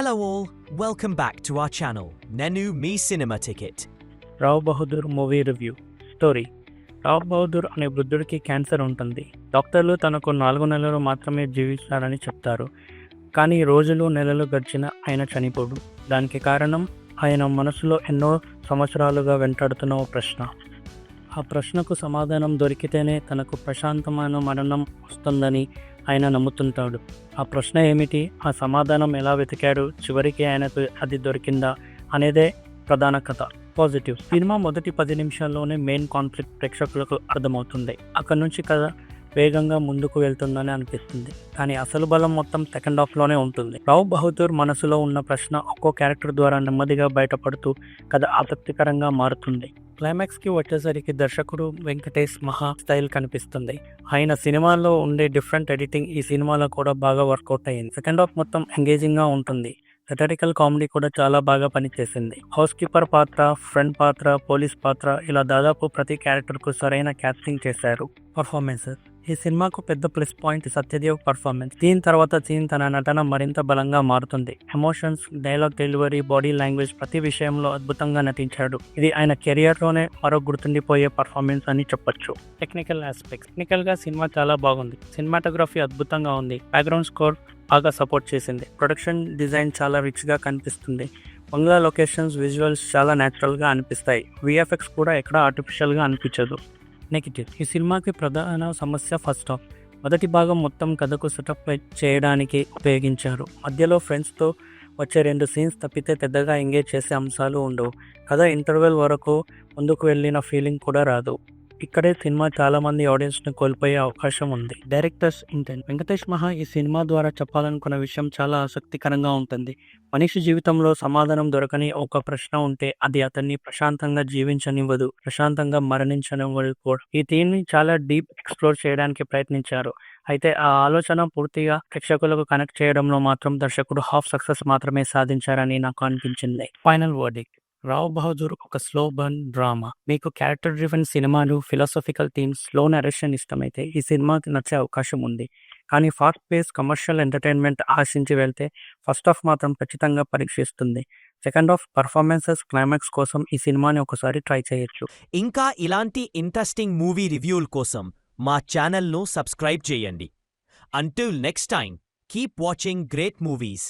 Hello all, welcome back to our channel, Nenu Me Cinema Ticket. Rao Bahadur movie review story. Rao Bahadur అనే వృద్ధుడికి cancer ఉంటుంది. డాక్టర్లు తనకు 4 నెలలు మాత్రమే జీవిస్తారని చెప్తారు. కానీ రోజులు నెలలు గడిచిన ఆయన చనిపోడు. దానికి కారణం ఆయన మనసులో ఎన్నో సంవత్సరాలుగా వెంటాడుతున్న ఓ ప్రశ్న. ఆ ప్రశ్నకు సమాధానం దొరికితేనే తనకు ప్రశాంతమైన మరణం వస్తుందని ఆయన నమ్ముతుంటాడు. ఆ ప్రశ్న ఏమిటి, ఆ సమాధానం ఎలా వెతికాడు, చివరికి ఆయనకు అది దొరికిందా అనేదే ప్రధాన కథ. పాజిటివ్. సినిమా మొదటి 10 నిమిషాల్లోనే మెయిన్ కాన్ఫ్లిక్ట్ ప్రేక్షకులకు అర్థమవుతుంది. అక్కడి నుంచి కథ వేగంగా ముందుకు వెళ్తుందని అనిపిస్తుంది. కానీ అసలు బలం మొత్తం సెకండ్ హాఫ్లోనే ఉంటుంది. రావ్ బహదూర్ మనసులో ఉన్న ప్రశ్న ఒక్కో క్యారెక్టర్ ద్వారా నెమ్మదిగా బయటపడుతూ కథ ఆసక్తికరంగా మారుతుంది. క్లైమాక్స్కి వచ్చేసరికి దర్శకుడు వెంకటేష్ మహా స్టైల్ కనిపిస్తుంది. ఆయన సినిమాలో ఉండే డిఫరెంట్ ఎడిటింగ్ ఈ సినిమాలో కూడా బాగా వర్కౌట్ అయ్యింది. సెకండ్ హాఫ్ మొత్తం ఎంగేజింగ్గా ఉంటుంది. సెటరికల్ కామెడీ కూడా చాలా బాగా పనిచేసింది. హౌస్ కీపర్ పాత్ర, ఫ్రెండ్ పాత్ర, పోలీస్ పాత్ర ఇలా దాదాపు ప్రతి క్యారెక్టర్కు సరైన క్యాస్టింగ్ చేశారు. పర్ఫార్మెన్సెస్. ఈ సినిమాకు పెద్ద plus point Satyadev performance. Scene తర్వాత సీన్ తన నటన మరింత బలంగా మారుతుంది. Emotions, dialogue delivery, body language ప్రతి విషయంలో అద్భుతంగా నటించాడు. ఇది ఆయన కెరియర్లోనే మరో గుర్తుండిపోయే పర్ఫార్మెన్స్ అని చెప్పొచ్చు. Technical aspects. టెక్నికల్గా సినిమా చాలా బాగుంది. సినిమాటోగ్రఫీ అద్భుతంగా ఉంది. బ్యాక్గ్రౌండ్ స్కోర్ బాగా సపోర్ట్ చేసింది. ప్రొడక్షన్ డిజైన్ చాలా రిచ్గా కనిపిస్తుంది. బంగ్లా లొకేషన్స్, విజువల్స్ చాలా న్యాచురల్గా అనిపిస్తాయి. విఎఫ్ఎక్స్ కూడా ఎక్కడ ఆర్టిఫిషియల్గా అనిపించదు. నెగిటివ్. ఈ సినిమాకి ప్రధాన సమస్య ఫస్ట్ హాఫ్. మొదటి భాగం మొత్తం కథకు సెటప్ చేయడానికి ఉపయోగించారు. మధ్యలో ఫ్రెండ్స్తో వచ్చే 2 సీన్స్ తప్పితే పెద్దగా ఎంగేజ్ చేసే అంశాలు ఉండవు. కథ ఇంటర్వెల్ వరకు ముందుకు వెళ్ళిన ఫీలింగ్ కూడా రాదు. ఇక్కడే సినిమా చాలా మంది ఆడియన్స్ని కోల్పోయే అవకాశం ఉంది. Directors intent. వెంకటేష్ మహా ఈ సినిమా ద్వారా చెప్పాలనుకున్న విషయం చాలా ఆసక్తికరంగా ఉంటుంది. మనిషి జీవితంలో సమాధానం దొరకని ఒక ప్రశ్న ఉంటే అది అతన్ని ప్రశాంతంగా జీవించనివ్వదు, ప్రశాంతంగా మరణించనివ్వదు కూడా. ఈ థీమ్ని చాలా డీప్ ఎక్స్ప్లోర్ చేయడానికి ప్రయత్నించారు. అయితే ఆ ఆలోచన పూర్తిగా ప్రేక్షకులకు కనెక్ట్ చేయడంలో మాత్రం దర్శకుడు హాఫ్ సక్సెస్ మాత్రమే సాధించారని నాకు అనిపించింది. Final verdict. రావ్ బహదూర్ ఒక స్లో బర్న్ డ్రామా. మీకు క్యారెక్టర్ డ్రివెన్ సినిమాలు, ఫిలాసఫికల్ థీమ్స్, స్లో నరేషన్ ఇష్టమైతే ఈ సినిమాకి నచ్చే అవకాశం ఉంది. కానీ ఫాస్ట్ పేస్ కమర్షియల్ ఎంటర్టైన్మెంట్ ఆశించి వెళ్తే ఫస్ట్ హాఫ్ మాత్రం ఖచ్చితంగా పరీక్షిస్తుంది. సెకండ్ హాఫ్ పర్ఫార్మెన్సెస్, క్లైమాక్స్ కోసం ఈ సినిమాని ఒకసారి ట్రై చేయొచ్చు. ఇంకా ఇలాంటి ఇంట్రెస్టింగ్ మూవీ రివ్యూల కోసం మా ఛానల్ను సబ్స్క్రైబ్ చేయండి. Until next time, keep watching great movies.